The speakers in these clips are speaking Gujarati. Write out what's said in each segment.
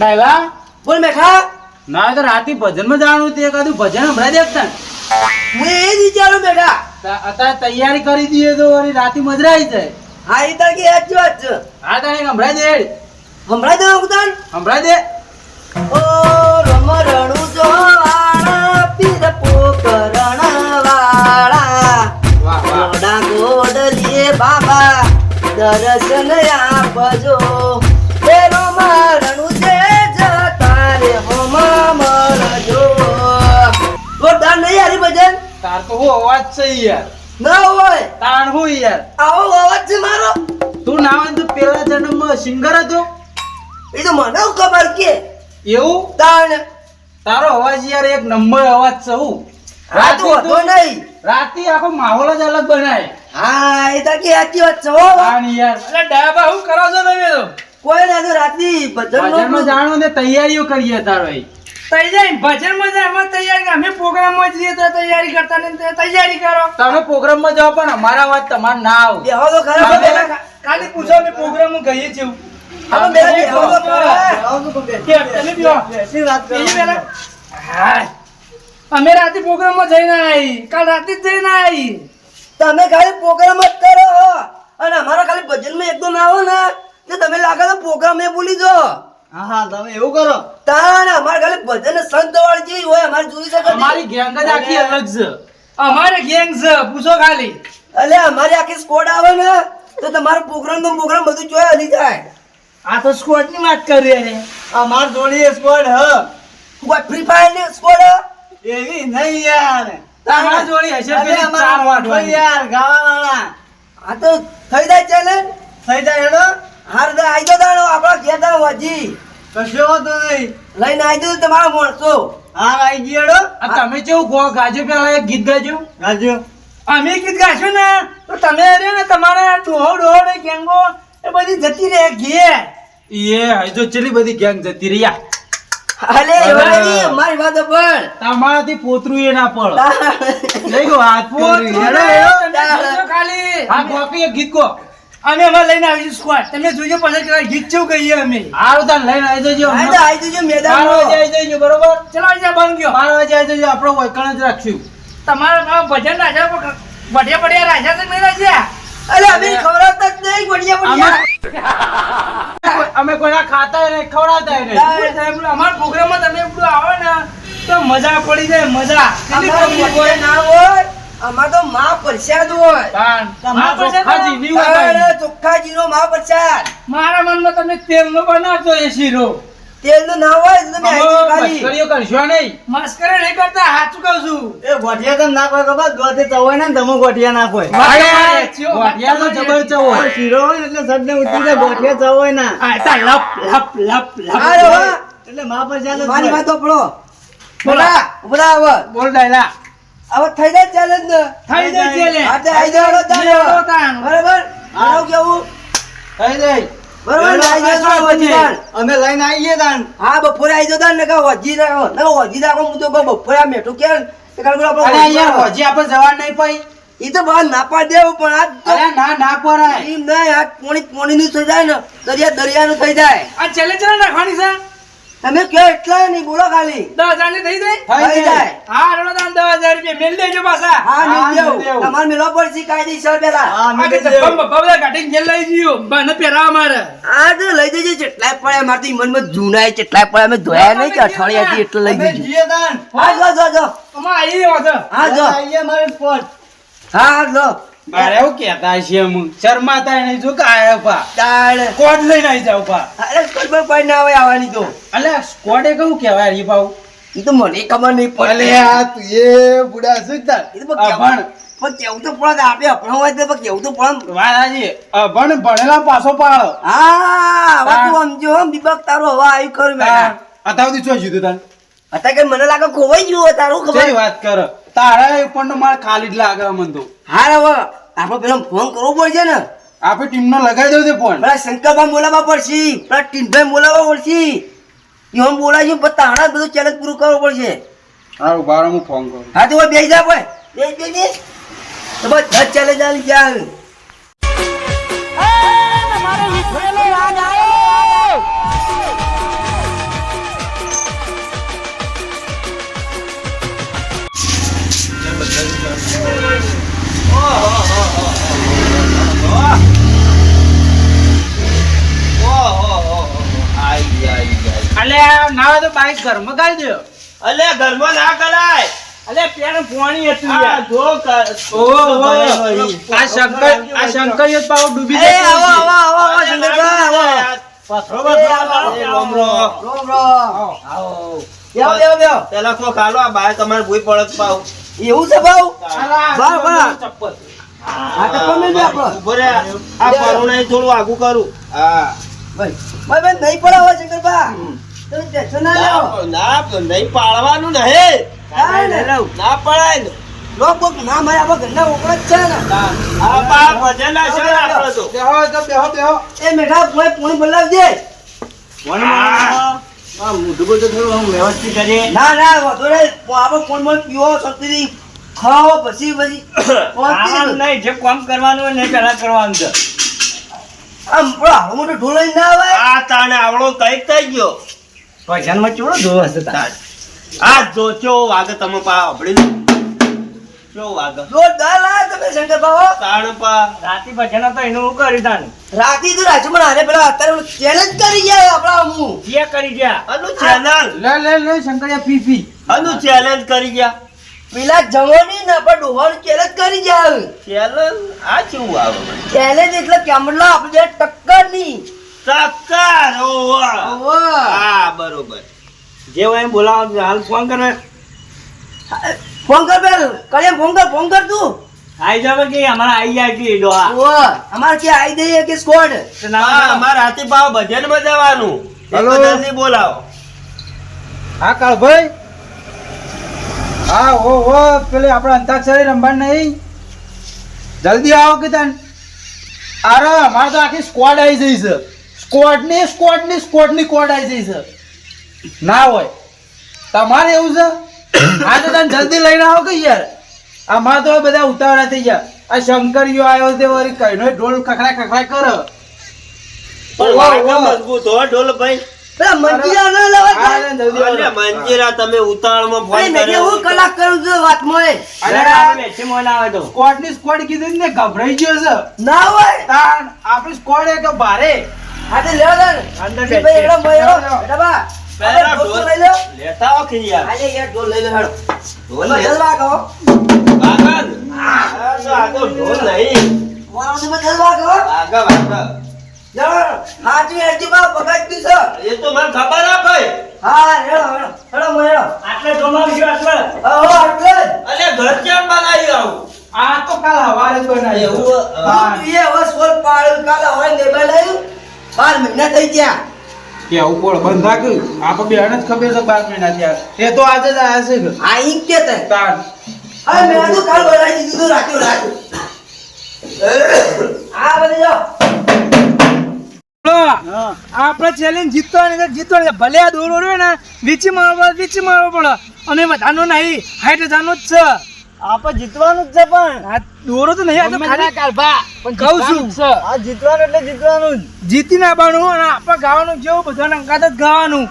ડાયલા બોલ મેઠા. ના તો રાતે ભજનમાં જવાનું તે કદું ભજન હમણાં દેખતા હું એ જ વિચારું બેટા. અત્યારે તૈયારી કરી દઈએ તો વળી રાતે મજા આવી જાય. હા એ તારી સાચી વાત છે. હા તારે હમણાં દે હમણાં દે ઉતાન. હમણાં દે. ઓ રમરણું જોવાળા પીર પોકરણ વાળા વાહ વાહ ગોડા ગોડલીએ બાબા દર્શન આપજો. એ રમરણું જે જતા રે હોમ મળજો. જોરદાર નહીં યાર ઈ ભજન? તાર તો હું અવાજ છે યાર. ના હોય તાણ હું યાર. આવો અવાજ છે મારો. તું ના હોય તો પેલા જન્મમાં સિંગર હતો એ તો મને ખબર કે એવું. તાણ તારો અવાજ યાર એક નંબર અવાજ છે. હું રાત હતો નહીં. રાતે આખો માહોલ જ અલગ બનાય. હા એ તો કે સાચી વાત છે હો. તાણ યાર. એટલે ડાબા હું કરો છો તમે તો? કોઈ ના તો રાતની ભજનમાં જાણો ને તૈયારીઓ કરીએ તારો અહીં. ભજનમાં જાય એમાં તૈયારી અમે પ્રોગ્રામમાં જઈએ તો તૈયારી કરતા ને તૈયારી કરો. તમે પ્રોગ્રામમાં જાઓ પણ અમારા વાત તમારે ના આવ. બેહો તો ખરા તમે બેટા. ખાલી પૂછો અમે પ્રોગ્રામમાં ગઈએ છીએ. આપણે બેહો બેહો તો ખરા. બેહો તો બે. કે તમે બેહો. બેસી વાત કરો. બીજી પહેલા હા અમે રાતે પ્રોગ્રામમાં જઈને આવી કાલ રાતે જ જઈને આવી. તમે ખાલી પ્રોગ્રામ જ કરો હો. અને અમારા ખાલી ભજનમાં એકદમ આવો ને તો તમે લાગે તો પ્રોગ્રામ એ ભૂલી જો. હા હા તમે એવું કરો. તાણ અમારે ખાલી ભજન સંત વાળી જેવી હોય અમારે જોઈ શકે. અમારી ગેંગ જ આખી અલગ છે. અમારે ગેંગ છે પૂછો ખાલી. અલે અમારી આખી સ્કોડ આવે ને તો તમારો પ્રોગ્રામ તો પ્રોગ્રામ બધું જોઈ હલી જાય. આ તો સ્કોડ ની વાત કરી છે. અમાર જોડી સ્કોડ હ. કોઈ ફ્રી ફાયર ની સ્કોડ એવી નહીં યાર. તમારા જોડી હશે પેલી ચાર વાટવાની. યાર ગાવાવાળા. આ તો થઈ જાય ચેલેન્જ. થઈ જાય હેડો. હાર દે આઈ જો દાડો આપણા ઘેર દાડો હજી કશો વાંધો નહીં. લઈને આઈ દઉં તમારા માણસો. હા આઈ ગયો. તમે કેવું ગો ગાજો પેલા એક ગીત ગાજો. ગાજો. અમે ગીત ગાશું ને તો તમે રે ને તમારા ડોહો ડોહો ને ગેંગો એ બધી જતી રહે ઘેર. એ હજુ ચેલી બધી ગેંગ જતી રહ્યા. અલે એવાની અમારી વાત પણ તમારાથી પોતરું એ ના પડ. લઈ ગયો હાથ પોતરું પોતરું. ને હેડો, તમે હેડો. જોજો ખાલી. હા ગોપી એક ગીત ગો. અમે એમાં લઈને આવીશું સ્કોડ. તમે જોજો પછી કેવા ગીત કેવું કહીએ અમે. હારું તાર લઈને આવી જજો. આઈ તો આઈ જજો 12 મેદાનમાં. વાગે આવી જજો બરોબર. ચલો આજે બન ગયો. 12 વાગે આવી જજો. આપણો વૈકણ જ રાખશું. તમારા ભજન રાજા બઢિયા બઢિયા રાજા તો નહીં રાજા. અલે અમે ખવડાવતા જ નહીં ગોડિયા અમે અમે કોઈના ખાતા નહીં ખવડાવતા નહીં. અમારા પ્રોગ્રામમાં તમે એટલું આવો ને તો મજા પડી જાય મજા. કેટલી અમાર પબ્લિક ગોડિયા હોય. ના હોય અમાર તો માં પ્રસાદ હોય. તાન તમારા તમારા પાસે ચોખ્ખા જીની હોય તાણ ભાઈ. ચોખ્ખાજીનો માં પ્રસાદ. મારા મનમાં તમે તેલનો બનાવતો એ શીરો. તેલનું ના હોય તો તમે આઈ જજો ખાલી. મસ્કરીઓ કરશો નહીં. મસ્કરે નહીં કરતા સાચું કહું છું. એ ગોઠિયા તો ના કોઈ ખબર દોતે ચવાય ને તમે ગોઠિયા ના કોઈ. ગોઠિયાનો જબર ચવાય. શીરો હોય એટલે સડને ઉતરી જાય ગોઠિયા ચવાય ના. આ તા લપ લપ લપ લપ. અરે વાહ એટલે મા પર ચાલે. મારી વાતો પડો. બોલો. બોલા બોલા હવે બોલ ડાયલા. હવે થઈ જાય ચેલેન્જ ને. થઈ જાય ચેલે. આજે આઈ જાઓ જાઓ તાણ. તાણ. બરાબર આવું કેવું થઈ જાય. બરાબર આઈ જાઓ વજી તાણ. અમે લઈને આવીએ તાન. હા બપોરે આઈ જાઓ તાણ ને કા વજી રાખો ને વજી રાખો હું તો કહું બપોરે આ મેઠું કે કાલ આપણે અરે યાર હજી આપણે જવાનું નહીં પાઈ. ઈ તો બહાર ના પાડ દેવું પણ આ તો અરે ના ના પરાય. ઈ નહીં આ પોણી નું થઈ જાય ને દરિયાનું થઈ જાય. આ ચેલે ચેલે નાખવાની છે. તમે કયો એટલા નહીં બોલો ખાલી 10,000 ની થઈ જાય. થઈ જાય. હા રોડો દાન 10,000 રૂપિયા મેલ દેજો પાછા. હા હા, નહીં દેવું દેવું. તમારે મેલો પડશે કાયદેસર પેલા આ કે બધા ગાડી ગેલ લઈ જીયો બને પહેરાવા મારે. આ તો લઈ જજો જેટલાય પડે મારે તો ઈમનમાં જૂનાય જેટલાય પડે અમે ધોયા નહીં કે અઠવાડિયાથી એટલે લઈ અમે જજો જઈએ તાન. હા જો જો જો અમાર આવી રહ્યો છે. હા જો આવીએ મારે સ્પોટ. હા હા જો અરે એવું કહેતા છે હું શર્માતા નહીં જો કે આયા પા તાળ કોડ લઈને આવી જાવ પા. અરે કોઈ પણ પડી ના આવે આવવાની તો અલે સ્કોડે કેવું કહેવાય રી પાઉ. ઈ તો મને ખબર નહીં પડે આ તું એ બુડા શું તાર. ઈ તો પણ કેવું તો પડે આપે અપણો હોય તો પણ કેવું તો પડે વાલાજી ભણ ભણેલા પાછો પાડો. હા હવે તું સમજો હો બીબક તારો હવે આવ્યું ખરું મેં અત્યાર સુધી શું તાન. અત્યારે કે મને લાગે ખોવાઈ ગયું હોય તારું કઈ ખબર વાત કર. તારા પણ તો મારે ખાલી જ લાગે મન તો. હા હવે આપણે પેલો ફોન કરવો પડશે ને આપણે ટીમનો લગાવી દઉં છે ફોન. પેલા શંકરભાઈ બોલાવવા પડશે પેલા ટીનભાઈ બોલાવવા પડશે ઈવન બોલાવી પણ તારા બધું ચેલેન્જ પૂરું કરવું પડશે. હારું બાર હું ફોન કરું. હા તો બેસી જા ભાઈ બેસ તો બધા ચેલેન્જ આવી જાય. અલ્યા ના હોય તો બાઈક ઘરમાં ગાડી દો. અલ્યા ઘરમાં ના કરાય. અલ્યા પેલા પાણી હતું આ યાર. જો આ શંકર જ પાવ ડૂબી એ જતો આવો હશે. આવો આવો શંકરભાઈ આવો રોમ રોમ. રોમ રોમ આવો બેહો બેહો પેલા કો ખાલો આ બાય તમારે ભૂઈ પડત પાવ. એવું છે ભાઉ અલા, બરાબર, બરાબર. ચપ્પલ. આ ટપ્પર મેં બી આપણો ઉભો રે. આ પરુણાઈ થોડું આગું કરું. હા. ભાઈ ભાઈ નહીં પડે હવે શંકરભાઈ તમે ટેન્શન ના લેવો ના નહીં પાડવાનું નહીં. હા ને. ના પડાય ને. લોક બોક ના મારે આપણા ઘરના ઓગળ જ છે ને આ બા ભજન ના છે આપણે તો. બેહો તો બેહો બેહો. એ મેઠા પોણી બોલાવજે આ મોઢું બધું થોડું આમ વ્યવસ્થિત કરીએ. ના ના વાંધો નહીં આપણે પોણ પીવો શાંતિથી ખાઓ પછી પછી આમ નહીં, જે કામ કરવાનું હોય ને એ પહેલા કરવાનું છે. આમ પેલો આવો મોટો ઢોલ લઈને ના આવે આ તાણે આવડો કઈક થઈ ગયો. ભજનમાં ચેવડો જોવો હશે તાર. આ જો ચો વાગે તમે પા અભડી ચો વાગે જોરદાર લાયા તમે શંકરભાઈ તાણ પા રાતી ભજન હતો એનું હું કર્યું તાને. રાતી તો રાજ્યમાં હારે પેલા અત્યારે ચેલેન્જ કરી ગયા આપણા હું જે કરી ગયા. અનુ ચેનલ લે શંકરિયા પી. અનુ ચેલેન્જ કરી ગયા. પેલા જમોની ને આપણે ડોહાનું ચેલેન્જ કરી ગયા ચેલેન્જ આ કેવું આવે ચેલેન્જ એટલે કેમલા આપણે ટક્કર ની ટક્કર ઓવા. હા બરોબર. જે હોય એમ બોલાવો, હાલ ફોન કરે. ફોન કર બેલ કરે ફોન કર તું આઈ જાવ કે અમારા આઈ જાય કે ડોહા. ઓવા અમાર કે આવી દઈએ કે સ્કોડ તો ના હા અમાર રાતે પાવ ભજન માં જવાનું. હલો. એક જલ્દી બોલાવો. હા કાળભાઈ. હા ઓ પેલે આપણે અંતાક્ષરી રમવાનું નહીં, જલ્દી આવો કે તન. અરે અમારે તો આખી સ્ક્વોડ આવી જઈ છે. સ્ક્વોડની કોડ આવી જઈ છે. ના હોય તમારે એવું છે. આ તો તને જલ્દી લઈને આવો કે યાર. અમારે તો બધા ઉતાવળા થઈ ગયા. આ શંકરીયો આવ્યો તે વળી કઈનો ઢોલ ખખડા કરે. પણ વાગે મજબૂત હો ઢોલભાઈ. પેલા મંજીરા ના લેવા હા, જલ્દી આવો. અલ્યા મંજીરા તમે ઉતાવળમાં ફોન મેં કર્યો. હું કલાક કરું છું વાતમાં એ. સ્ક્વોડ કીધું ને ગભરાઈ ગયો છે. ના હોય તાણ આપણી સ્ક્વોડ એક ભારે. આજે લેવા દે અંદર જી ભાઈ એડો ભાઈ એડો બેઠો. બેટા બા પહેલા અરે ઢોલ ઢોલ લઈ લો લેતા આવો કે યાર. આજે યાર ઢોલ લઈ લો હેડો ઢોલ એમાં લે. જલવા કહો વાગન. આ તો ઢોલ નહીં. મારા તમે જલવા કહો વાગા. જળ હાજી હાજી બા બગાડ્યું છે એ તો મને ખબર આ ભાઈ. હા હેડો હેડો હેડો મો હેડો આટલે જમા ગયો આટલે. ઓહો એટલે જ. અલ્યા ઘર કેમ બનાવી આવું? આ તો કાલ હવારે જ બનાવ્યો. એવું, હા. તું એ હવે સોલ પાડ્યું કાલા હોય ને બનાવ્યું 12 મહિના થઈ ગયા કેવું કોણ બંધ રાખ્યું. આપણે બેન જ ખબર છે 12 મહિના થયા. એ તો આજે જ આયા છે કે. આ ઈક કે તે તાણ. હા મેં તો કાલ બનાવી દીધું તો રાખ્યું આ બધી જાઓ આપણે ચેલેન્જ જીતવાની છે. ભલે આ દોરો રહ્યો ને વીચી મારવો પડે. અને બધાનો નહીં 60,000 જ છે. આપણે જીતવાનું જ છે પણ આ દોરો તો નહીં, આ તો ખાલી કહું છું. આ જીતવાનું એટલે જીતવાનું જ. જીતીને આવવાનું અને આપણે ગાવાનું જેવું બધાને અંગાત જ ગાવાનું.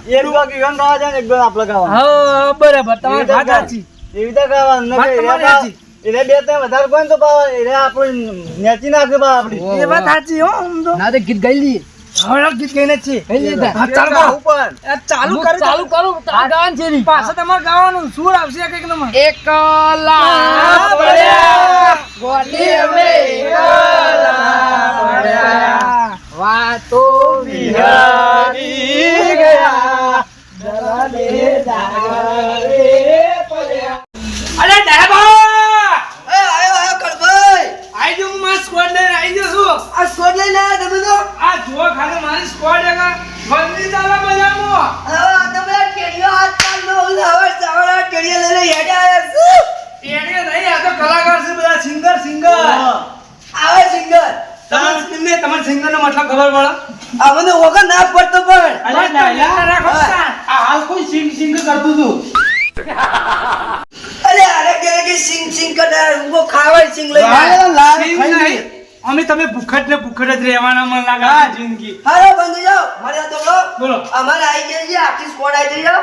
એક ભાગ ઈવન ગાવા જાય ને એક ભાગ આપણે ગાવાનું. હા બરાબર, તમારી વાત સાચી. એવી રીતે ગાવાનું. વાત તમારી સાચી. એને બે ત્રણ વધારે કોઈ ને તો પાવા એને આપણે નેચી નાખે બા આપણી. એ વાત સાચી હો. આમ તો ના તો ગીત ગાઈ લઈએ હવે ગીત ગાઈને જ છે. ગાઈ લઈએ હા, ચાલો આવું પણ. આ ચાલુ કરી ચાલુ કરું ગાવાનું છે ની પાછા તમારે ગાવાનું સુર આવશે કંઈક નંબર. એકલા પડ્યા, ગોટી અમે પડ્યા, વાતો વિહારી ગયા. અરે ડાબા એ આયો કળભાઈ આઈ જો હું મારા સ્ક્વોડ લઈને આઈ ગયો છું. આ સ્કોડ લઈને આયા તમે તો આ જુઓ ખાલી મારી સ્ક્વોડ એકા બંદી ચાલે બજારમાં. હવે તમે કેડિયો હાથ પાડ નો હવે ચાવડા કેડિયો લઈને હેડે આયા છે એને નહીં, આ તો કલાકાર છે બધા સિંગર. આવે સિંગર તમારે સિંગર નો મતલબ ખબર પડે? આ મને વગર ના પડતો પણ અરે ડાયલોગ રાખો તાર. આ હાલ કોઈ સિંગ કરતું હતું. અરે અરે કે સિંગ કટા ઉગો ખાવા સિંગ લઈને આયા. સિંગ નહીં. અમે તમે ભૂખટ જ રહેવાના મને લાગે આ જિંદગી. હારો બંધ જાઓ મારે આ તો બોલો. અમારે આવી ગઈ છે આખી સ્કોડ આવી ગઈ છે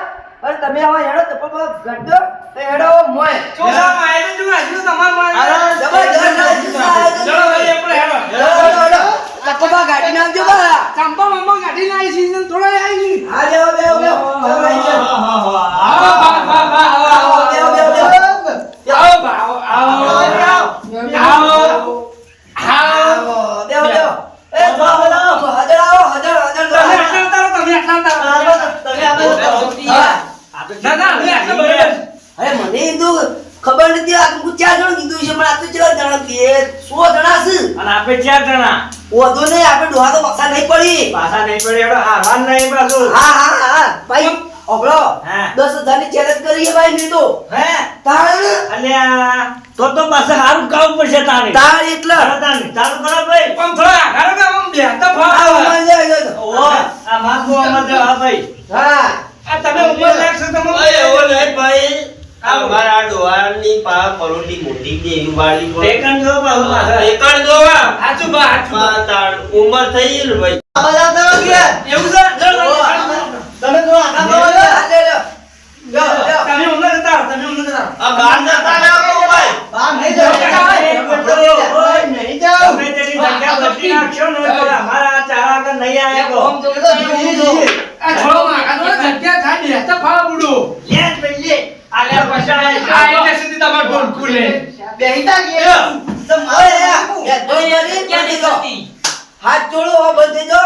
અને તમે હવે હેડો તો પણ ગડ્ડો તો હેડો મોય તો સાહેબ આયે તો હજુ તમાર અરે જબરદસ્ત ચલો ભાઈ આપણે હેડો. હેડો તપવા ગાડી નાખજો બા ચંપા મમ્મા ગાડી લાવી છે થોડા આવી છે. હા દેવો દેવો ખબર નથી આ તું 4 જણ કીધું છે પણ આ તો 4 જણ કે 100 જણા છે અને આપણે 4 જણા વધુ નહીં આપણે ડોહા તો પક્ષા નહીં પડી પાછા નહીં પડે એડો હારવાન નહીં પાછું હા ભાઈ ઓબળો હા. 10,000 ની ચેલેન્જ કરી ભાઈ મેં તો હે તાણ અલ્યા તો પાછા હારું ગાવું પડશે તારે તાણ એટલે ચાલુ કરો ભાઈ પણ થોડા આઘારો કે આમ બે તો આ ફાવ ઉમર જાય ઓ આ માગો અમાર હા ભાઈ હા આ તમે ઉંમર લાગશે તમે એવો નહીં ભાઈ અમારા ડોહાની પા પરોટી મોટી કે એવી વાળી પણ ટેકન જો પાછું પાછા એકણ જોવા હાચું બા હાચું પા તાણ ઉંમર થઈ ગઈ ને ભાઈ આ બધા તમે કે એવું છે તમે જો આખા કરો લે તમે ઉંમર જતા તમે ઉંમર જતા આ બહાર જતા ના કહો ભાઈ બા નહીં જાવ નહીં જાવ તમે તેની જગ્યા બદલી નાખશો ને તો અમારા ચારા આગળ નહીં આયા તો આ છોડો માં આ તો જગ્યા થાય ને તો ફાવ બુડો લે ભાઈ લે આલ્યા પાછા આ એટલે સુધી તમાર ઢોલ ખુલે બેહીતા ગયા હાથ જોડો હો બંધ જો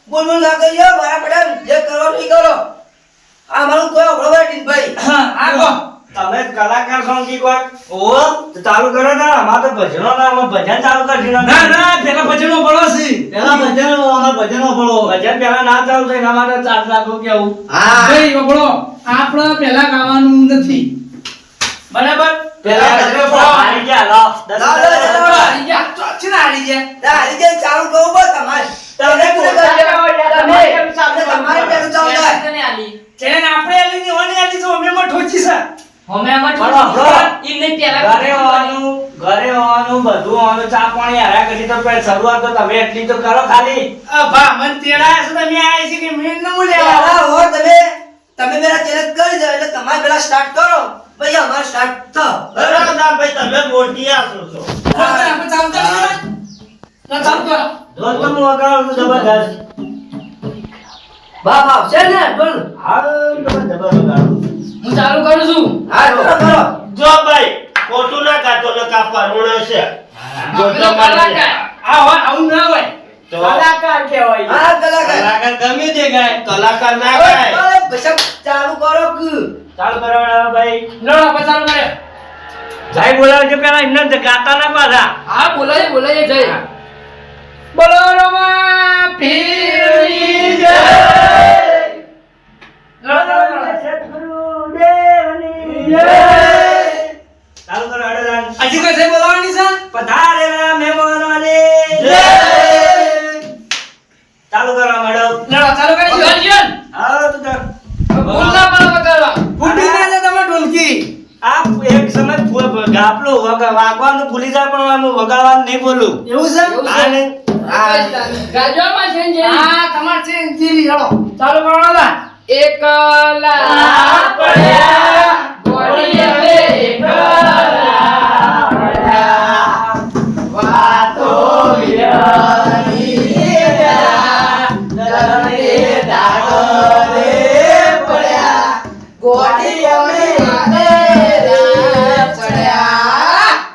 બોલ બોલ ના કરિયો મારા પડ્યા જે કરો નહીં કરો આ મારું કોઈ ઓળવાડી ભાઈ આ કો તમે કલાકાર છો કી કોક ઓ તો ચાલુ કરો ને અમાર તો ભજનો ના અમે ભજન ચાલુ કરી દીધા ના ના પેલા ભજનો પડો છે પેલા ભજનો અમાર ભજનો પડો ભજન પેલા ના ચાલુ થાય એના માટે 4 લાખ કેવું હા ભાઈ બબડો આપણે પેલા ગાવાનું નથી બરાબર પેલા ભજનો હારી ગયા લો 10 હારી ગયા ચોથી ના હારી ગયા તારી જે ચાલુ કહું બસ તમારે તમે તમારે પેલું ચાલુ થાય ચેન આપણે આલી ની ઓની આલી તો અમે માં ઠોચી છે ઘરે હોવાનું બધું હોવાનું ચા પાણી હારા કરી તો પહેલા શરૂઆત તો તમે એટલી તો કરો ખાલી આ ભા મન તેડા છે તમે આયા છે કે મેં ન મુલ્યા હા હો તમે મેરા ચેલેન્જ કરી દો એટલે તમારે પેલા સ્ટાર્ટ કરો પછી અમાર સ્ટાર્ટ થાવ બરાબર ના ભાઈ તમે મોટી આસો છો આપણે ચાલુ કરો ના ચાલુ કરો રોજ તો હું વગાડું છું જબરદસ્ત બાપ આવશે ને બોલ હા તમે જબર વગાડું હું ચાલુ કરું છું હા કરો જો ભાઈ ખોટું ના કાતો ને કાપા રોણે છે જો પેલો તમારે કલાકાર. આ હોય આવું ના હોય તો કલાકાર કહેવાય હા કલાકાર કલાકાર ગમે તે ગાય કલાકાર ના ગાય અરે બસક ચાલુ કરો કે ચાલુ કરવાના ભાઈ લો આપણે ચાલુ કરે જય બોલાવજો પેલા એમને ગાતા ના પાછા હા બોલાય જય બોલો રમા પીરની જય ચાલુ કરો અડદાન હજી કોઈ છે બોલાવાની છે પધારેલા મહેમાનોને જય ચાલુ કરો મેડમ લડો ચાલુ કરી દો ગર્જન આવો તો ચાલ. બોલના પણ વગાડવા ફૂટી ના જાય તમે ઢોલકી આ એક સમય ગાપલું વાગવાનું ભૂલી જાય પણ આમ વગાડવાનું નહીં બોલું એવું છે આને ગાજવામાં છે ને હા તમાર છે જીરી લડો ચાલુ કરવાના એકલા પડ્યા ગોળીએ બે એકલા પડ્યા વાતો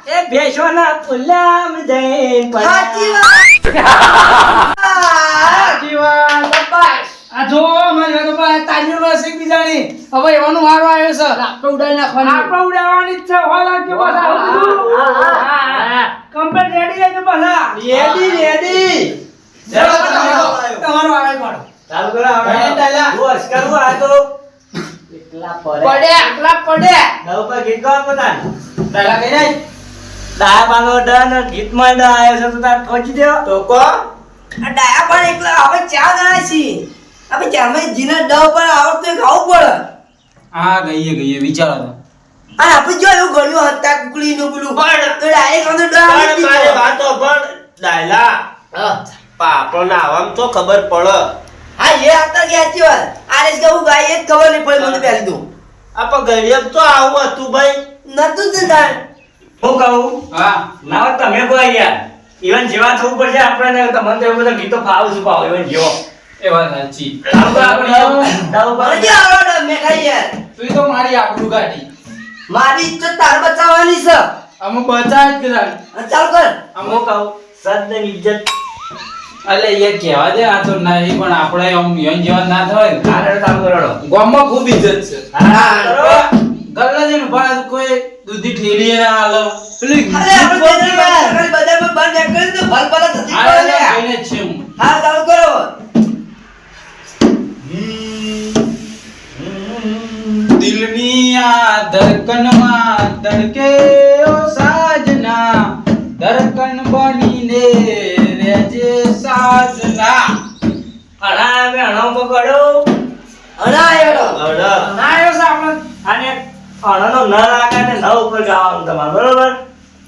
એ ભેંસોના ફૂલામ જઈને સાચી પડ્યા. વાત આ જો મને તો ભાઈ તાજુર રસ એક બીજાની હવે એવાનો વારો આવ્યો છે આપણે ઉડાડી નાખવાની આપણે ઉડાવવાની જ છે હોલા કે પાછા કમ્પ્લીટ રેડી છે પાછા રેડી તમારો આવે પાડો ચાલુ કરો હવે. હું અસ્કરું આ તો એકલા પડ્યા એકલા પડ્યા દવ પર ગીત ગાવા પોતાને. પહેલા કઈ નહીં દાયા પાનો ડન ગીતમાં ડ આવ્યો છે તો તાર ઠોકી દ્યો. તો કો આ ડાયા પણ એકલા હવે 4 જણા છીએ હવે 4 માં જીના ડ પર આવડતો એક આવું પડે હા ગઈએ વિચારો તો અને આપણે જો એવું ગળ્યું હતા કુકડી નું પેલું પણ તો ડાયરેક્ટ અંદર ડ પણ આવી મારી દીધો. વાતો પણ ડાયલા પાપણ આવામ તો ખબર પડે હા એ આતા ગયા છે વાત આરેસ કહું ગાય એ જ ખબર નહીં પડી મને પહેલી તો આપા ગળિયમ તો આવું હતું ભાઈ નતું જ તાણ હું કહું હા ના હોય તમે કોઈ યાર ઈવન જેવા થવું પડશે આપણે તમને તો એવું બધા ગીતો ફાવું છું પાવ ઈવન જેવો એ વાત સાચી ચાલુ કરો આપણે દવ પર. મને જે આવડે મેકાઈ યાર. તું તો મારી આબરૂ કાઢી. મારી ઇજ્જત તાર બચાવવાની છે. અમે બચાવ જ કરાય. અને ચાલુ કર. હું કહું સદને ઇજ્જત અલે એ કહેવા દે, આ તો નહીં પણ આપણે આમ યન જેવા ના થાય ને. કાલે ચાલુ કરાડો. ગામમાં ખૂબ ઇજ્જત છે. હા કરો. ગલ્લા જઈને ઉભા રહે, કોઈ દૂધી ઠેલીએ ના હાલો. પેલી અરે આપણે બજારમાં બાર નીકળી તો ભલ ભલા થતી આ પડે લે. કહીને જ છે હું. હા ચાલુ કરો. દિલની આ ધડકનમાં ધડકે ઓ સાજના, ધડકન બનીને રહેજે સાજના. અણા હવે અણો પકડો. હણા હેડો. અડ. ના આવ્યો છે આપણને. અને અણનો ન લાગે ને ન ઉપર ગાવાનું તમારે બરોબર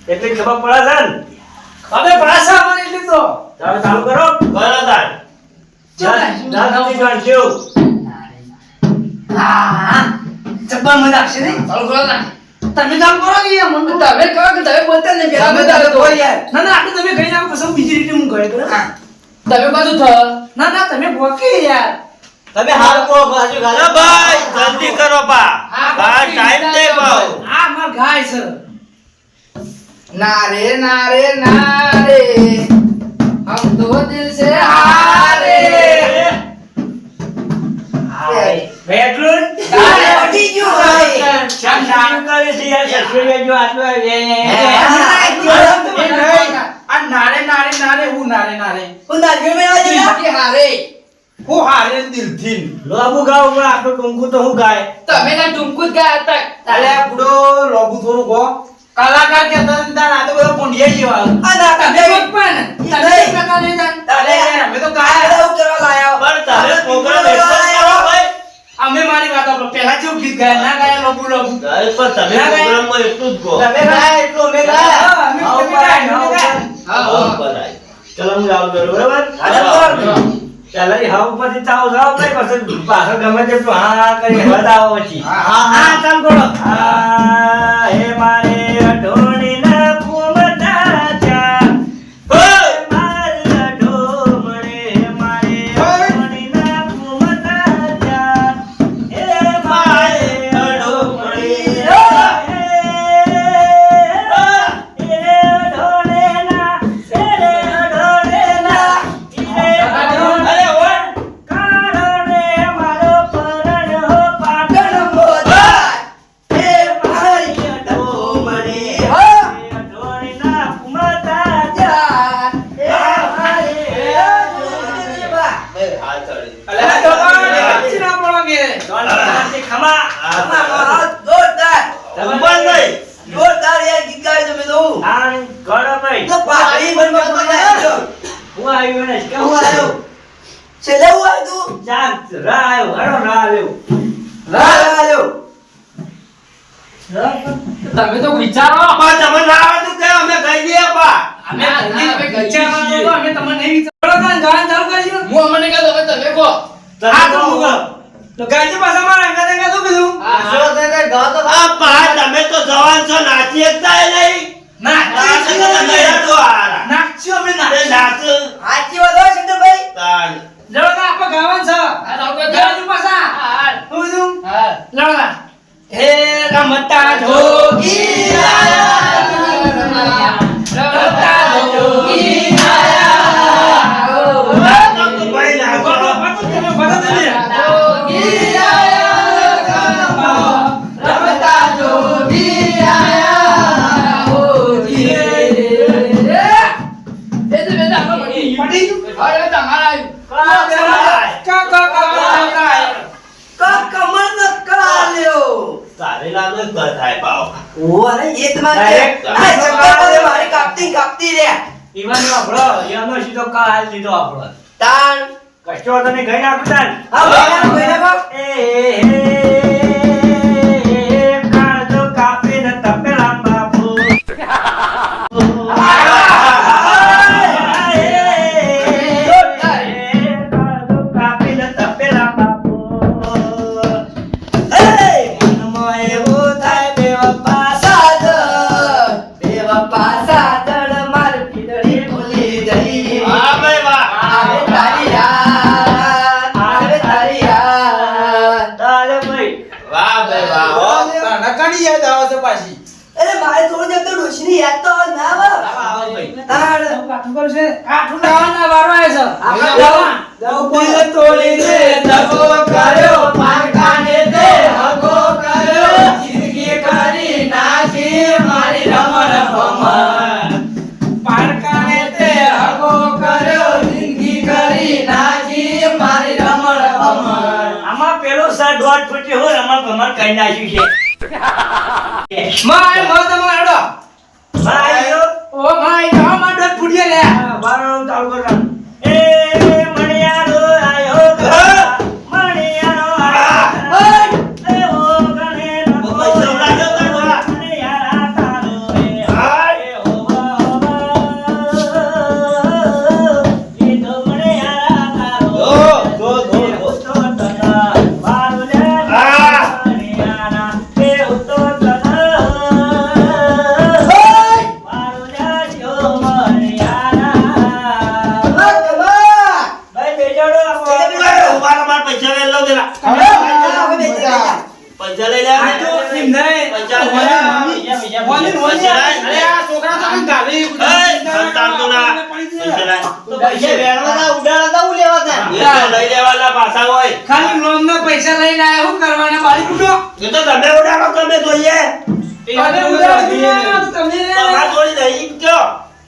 એટલી ખબર પડે છે ને. હવે ભાષા મને એટલી તો ચાલો ચાલુ કરો. કરો તાર. દસ સુધી ગણજો. હા જબ્બર મજા આવશે ને. ચાલુ કરો ના. તમે કામ કરો કે યાર મને તમે કહો કે તમે બોલતા નહીં પેલા તમે બધા તો બોલ યાર. ના ના આપણે તમે કઈ નાખો પછી બીજી રીતે હું કહે કરો તમે બાજુ થ ના ના તમે બોકી યાર તમે હાલ કો બાજુ અરે ગાલો ભાઈ જલ્દી કરો બા. બા ટાઈમ દે બાઉ. આ માર ગાય છે ના રે હમ તો દિલ સે હારે બેડરૂમ. તારે પટી ગયું ભાઈ. શામ શામ કરે છે યાર. સસુરે જો આટલો એ નહીં, આ નારે હું નારે હું નાગર મેળવા જઈએ. કે હારે હું હારે દિલથી. લોબુ ગાવ ઉપર આટલું ટૂંકું તો હું ગાય. તમે ના ટુંકુ જ ગયા હતા અલે આ બુડો લોબુ થોડું ગો કલાકાર કહેતા હતા ને તાર આ તો બધો પોંડિયા જેવા. આ ના તમે તમે પણ તમે નહીં. પ્રકાર નહીં જાણ અલે અમે તો આ ગાય. એવું કરવા લાયો. પણ તારે પ્રોગ્રામ એક જ કરો ભાઈ. અમે મારી વાત આપો પહેલા જેવું ગીત ગાય ના ગાય લોબુ તારે પણ તમે પ્રોગ્રામમાં એટલું જ કહો. તમે ગાય એટલું અમે ગાય હા, અમે આવો તમે પરાય, ગાય, આવો અમે ગાય. પરાય. હા આવું કરાય. ચલો હું ચાલુ કરું બરોબર. પહેલા ઈ હાવ ઉપરથી ચાવ ચાવ નહીં પછી પાછળ ગમે તેટલું હા કરી બતાવો પછી. હા ચાલ કરો આ હે મારે અઢોણીના ફૂમતા ચા. હે મારે અઢોમણે, મારે અઢોણીના ફૂમતા ચા. હે મારે અઢોમણે, હે અઢોણેના, હે અઢોણેના, અરે ઓય કારણે મારો પરણ હો પાટણ મોદાય. હે મારી અઢોમણી હો. અઢોણીના ફૂમતા જા. હે મારી અઢોમણી બા. આ ચડી. અલે આ તો કાચી ના પડો કે. જોનથી ખમા. આમાં જોરદાર. ઉંમર નહીં. જોરદાર યાર ગીત ગાય તમે તો. આન ગળો ભાઈ તો પાઘડી બનવા પડે. હું આવ્યો ને કે હું આવ્યો. છેલ્લે હું આવ્યો તું. ચાલ રા આવ્યો હરો રા આવ્યો. આવ્યો. તમે તો વિચારો બા તમે ના આવે તો કે અમે કહી દઈએ બા. અમે વિચારવાનો તો અમે તમને નહીં વિચારો ગાન ચાલુ કરીશું હું અમને કહો તમે તમે કહો આ તો મુગો તો ગાયજી પાછા મારા અંગા અંગા તો કીધું જો તે ગાવ તો આ બા તમે તો જવાન છો નાચી શકતા નહીં. નાચે તો તમે હેડો હારા. નાચ્યો અમે એ નાચ સાચી વાત હોય શંકરભાઈ. તાણ. લડો આપણે ગાવાનું છે આ ચાલુ કરી દેવાનું પાછા હું કીધું લડો હે રમતા જોગી આયા રમતા જોગી આયા ભાઈ નાચો. જોગી આયા રમતા જોગી આયા હોજી એ તો બેટા આપણે પડી અરે તમારા કમર ન કાલ્યો. તારે લાગે થાય પાવ. ઓ અરે એ તમારે Direct. આ શંકરભાઈ મારી કાપતી રે. ઈવન આપણો યનો સીધો કાલ દીધો આપણો તાણ. કશો તને ગઈ નાખું તાન હા ભાઈ ના એ કાળજો કાપીને તપેલા બાપુ કાળજો કાપીને તપેલા બાપુ મનમાં એવું થાય બેવફા સાધન બેવફા સાધન માર પીડળી ભૂલી ગઈ. હા ભાઈ વાહ. આવે તારી યાદ, આવે તારી યાદ. તારે ભાઈ વાહ હો. નકાની યાદ આવે છે પાછી અરે મારે થોડું જેમ તો ડોશીની યાદ તો આવે ના આવે તાણ કાઠું કરશે કાઠું લાવવાના વારો આવે છે આપણે દિલ તોડીને દગો કર્યો પારકાને તે હગો કર્યો જિંદગી કરી નાખી મારી રમણ ભમર પારકાને તે હગો કર્યો જિંદગી કરી નાખી મારી રમણ ભમર આમાં પેલો સર દોઢ ફૂટી હોય અમાર ભમર કઈ નાખ્યું છે માય મો તમારો ભાઈઓ ઓ માય જાવ માં દોઢ ફૂટીએ લે બારો ચાલુ કરો એ મણિયારો આયો મણિયારો આયો એ ઓ ગણે પૈસા ઉડાડ્યો તો બોલા. મણિયારા તારો એ ઓ એ તો મણિયારા તારો જો જો ઉતો તના બારુલે મણિયારા એ ઉતો તના બારુલે જો મણિયારા ભાઈ બેજાડો આપો ઉભારો માર પૈસા લઈ લઉં જરા. પૈસા લઈ લે. આ તો એમ નહીં પૈસા લઈ લે. બોલી બોલી અરે આ છોકરા તો કઈ ગાલી એ, સંતાન તો ના. પૈસા લાય. તો પૈસા વેણવાના ઉડાડતા હું લેવા તા એ તો લઈ લેવાના પાછા હોય. ખાલી લોન ના પૈસા લઈને આયા હું કરવાના બાળી કૂટો એ તો તમે ઉડાડો તમે જોઈએ. તમે ઉડાડી દીધા તો તમે તમારા જોડી નહીં કયો.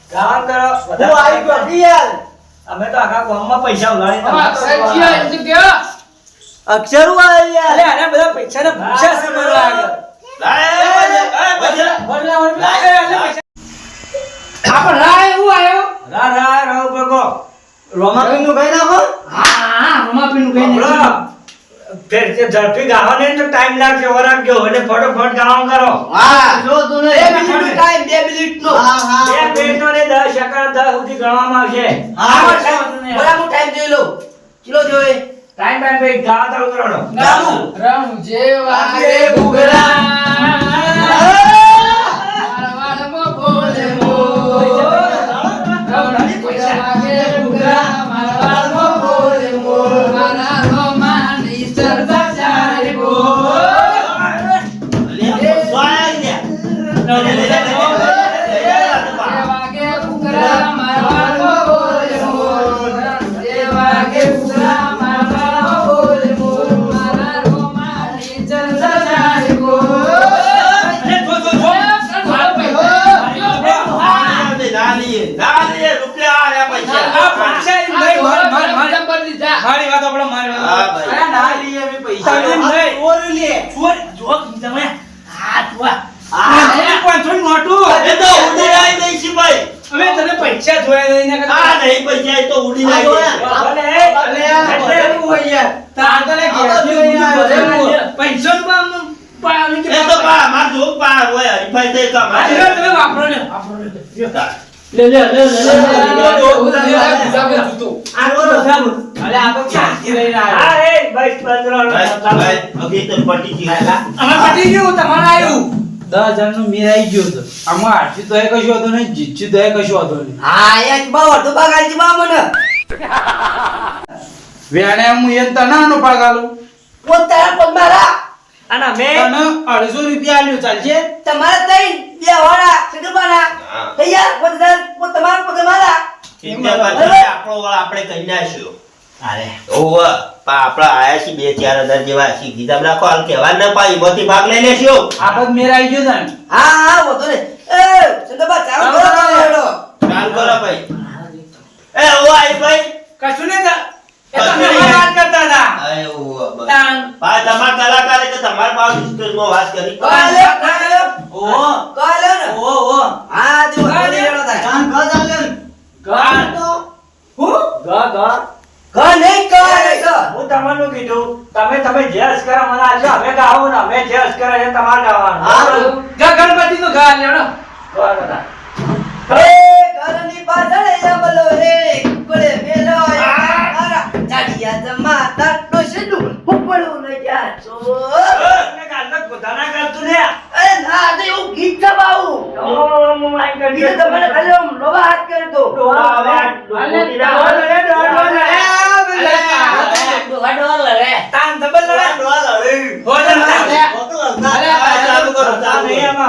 કામ કરો હું આવી ગયો યાર અમે તો આખા ગામમાં પૈસા ઉડાડી અક્ષર હું આવી યાર અરે અરે બધા પૈસા ને પૂછ્યા છે મને લાગે લાય, પૈસા. આપણ રાય એવું આયો રા રા રાવ બગો રોમાપીન નું કઈ નાખો હા રમાપી નું કઈ હમણાં ફેર જે ઝડપી ગાવાને તો ટાઈમ લાગશે વરાગ્યો એટલે ફટોફટ ગાવાનું કરો હા જો તું ને 2 મિનિટનો ટાઈમ 2 મિનિટનો હા હા બે મિનિટનો ને 10 સેકન્ડ 10 સુધી ગણવામાં આવશે બરાબર ટાઈમ જોઈ લો ચલો જોઈ ટાઈમ ભાઈ ગાવા ચાલુ કરો ગાવું રમ જેવા કે ઘૂઘરા મારવાડમાં બોલે મોર રમ જેવા કે ઘૂઘરા મારવાડમાં બોલે મોર મારા રોમાની ચર્ચા ચારે ગોર વાય લે. જેવા કે ઘૂઘરા મારવાડમાં બોલે મોર જેવા કે ઘૂઘરા મારવાડમાં બોલે મોર મારા રોમાની ચર્ચા ચારે ગોર ના રૂપિયા આલ્યા પૈસા. મારી વાત આપણે મારી હા, વાત ભાઈ. અરે ના લઈએ અમે પૈસા તમે નહીં. ઓરું લે એ તો ઉડી આવી દઈ છે ભાઈ. અમે તને પૈસા જોયા નહીં ને આ નહીં પૈસા એ તો ઉડી આ આવી જોયા. દઈ છે. અલે યાર કેવું હોય યાર તાર તને આવા ઘેરથી બધું બધું બધું પૈસા નું પાણી એ તો પા માર જોગ પા હોય હરીફાઈ થઈ તો અમારે. તમે વાપરો ને વાપરો ને આ બોલો સાબુ અલે આ તો ક્યાંથી લઈને આવ્યો હા એ ભાઈ પંદર ભાઈ, અભી તો પટી ગઈ. અમે પટી ગયું તમારે આવ્યું 10 જણનું મેર આવી ગયો તો આમાં આરસી તો એ કશું હતો નહીં જીતસી તો એ કશું હતો નહીં હા એક બા વર્તો બગાડજી બા મને વેણે હું એ તનાનો પાગાલું પોતાના પગ મારા અને મેં તને 250 રૂપિયા આલ્યો ચાલશે તમારે તઈ બે વાળા સગરબાના હા. તૈયાર તમારા પગ મારા ચિંતા કરતા નહીં, આપણો વાળ આપણે કરી નાખ્યો. અરે ઓવે, પા આપણા આયા છે 2-4 હજાર જેવા શીખી તમને આખો હાલ કહેવા ના પાઈ એમાંથી ભાગ લઈ લેશો. આપત મેર આવી ગયો તાન હા હા વધુ ને એ સગરબા ચાલો કરો તમે હેડો ચાલ કરો ભાઈ. એ ઓ આઈ ભાઈ. કશું નહીં થા- એ તો અમે અમારી વાત કરતા હતા આય ઓવે, બસ. તાન. પા તમાર કલાકાર એટલે તમાર પાવ ડિસ્કસમાં વાત કરી. કાલે કાલે ઓ કાલે ને ઓ ઓ હા જો કાલે હેડો થાય કાન ખા ચાલે ગાન હું ગા ગા ઘર નહીં કાલે છે હું તમને કીધું તમે જેસ કરો મને આજે અમે ગાવું ને અમે જેસ કરે છે તમારે ગાવાનું હા. ગા ગણપતિ નો ગા લેવડો બરાબર. એ ઘરની પાછળ યાબલો રે કુકડે મેલો મારા ચાડિયા જમાતા ડોશેલું ઉપડું ન જા છો તમે ગાનનો પોતાના કરતું ને અરે ના તો એવું ગીત ગવાવું ઓ માય ગોડ ગીત તો મને ખાલી આમ લોબા હાથ કરી દો તાન ડબલ લડે હો જા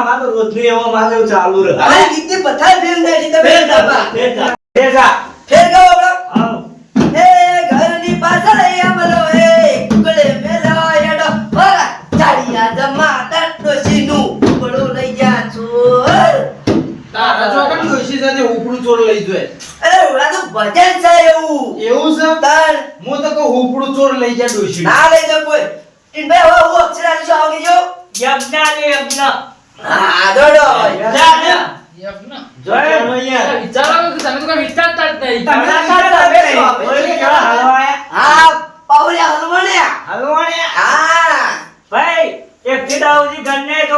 અમારે તો રોજનું એવો મારે એવું ચાલુ રહે. અરે ગીતની પથાર ફેર દે છે તમે દાબા ભેગા. ફેર ગાઓ બડા આવો. એ ઘરની પાછળ આમલો એ કુકડે મેલો એડો ઓરા ચાડિયા જમા ડોશીનું કુકડું લઈ ગયા ચોર તારા ચોકન ડોશી સાથે ઉપડું ચોર લઈ જોય અરે ઓલા તો ભજન છે એવું એવું છે તાર હું તો કહું ઉપડું ચોર લઈ જા ડોશી ના લઈ જાવ કોઈ ઈન બે હો અક્ષર આલી જો આવગે જો યજ્ઞ લે યજ્ઞ. હા દોડો જા. યજ્ઞ. જોય અહીંયા. વિચારો કે તમે તો કઈ વિચારતા જ નહીં. તમે ના કરતા બે. ઓય કેવા હલવાયા. હા પાવળિયા હનુમાનયા હલવાયા. હા ભાઈ એક થી દાઉજી ગણને તો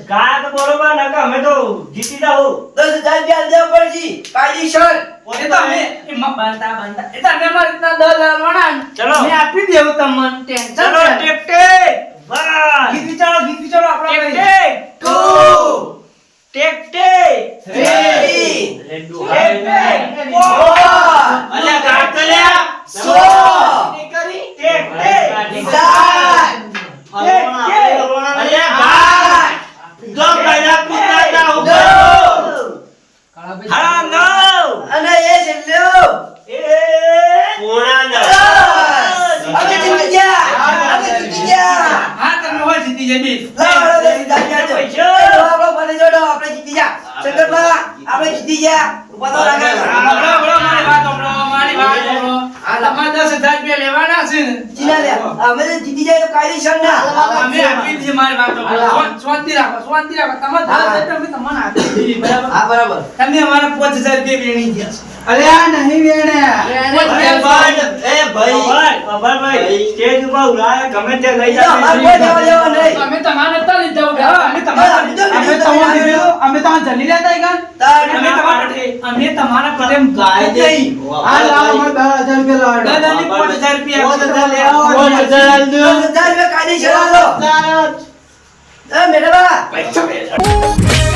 ગાય તો બરોબર નકા અમે તો જીતી જાવ. 10,000 રૂપિયા દેવા પડશે કાયદેસર એ તો અમે એમાં બાંધતા એ તો અમે અમારી રીતના 10,000 વણા ચલો. મેં આપી દેવું તમને ટેન્શન ચલો ટેક ટેક. બસ. ગીત વિચારો આપણે ટેક ભાઈ. Take. 2 take take. 3 take take. 4 અલ્યા કાકલ્યા. સો. Tech tech. સાત અલ્યા ગાય. જો પહેલા કૂદતા તા ઉભો. હા નવ. અને એ છેલ્લો એ પોણા નવ. અમે જીતી ગયા હા તમે હોય જીતી જઈ બી લાવો આપણો મને જોડો આપણે જીતી ગયા શંકરબા આપણે જીતી ગયા ઉભા તો રાખો મારી વાત સાંભળો. તમારે 10,000 રૂપિયા લેવાના છે ને જીના લે અમે તો જીતી જાય તો કાયદેસર ના અમે આપી દીધી મારી વાત સાંભળો. શાંતિ રાખો તમારે હા. 10,000 અમે તમને આપી દીધી બરાબર હા બરાબર તમે અમારા 5,000 રૂપિયા વેણી ગયા અરે આ નહીં વેણે ભાઈ સ્ટેજ ઉપર ઉલાયા ગમે તે લઈ એ અમાર કોઈ દેવા જાય. દેવા નહીં અમે તમારે નતા લીધા ઉભા. અમે તમારા અમે તમારે જલી લેતા ગન અમે તમારા પરે ગાય નહીં. આ લાવ અમાર 10,000 રૂપિયા લાવ દાદાની 5,000 રૂપિયા 5,000 લેવા 10,000 રૂપિયા કાયદેસર આલો એ મેડમ પૈસા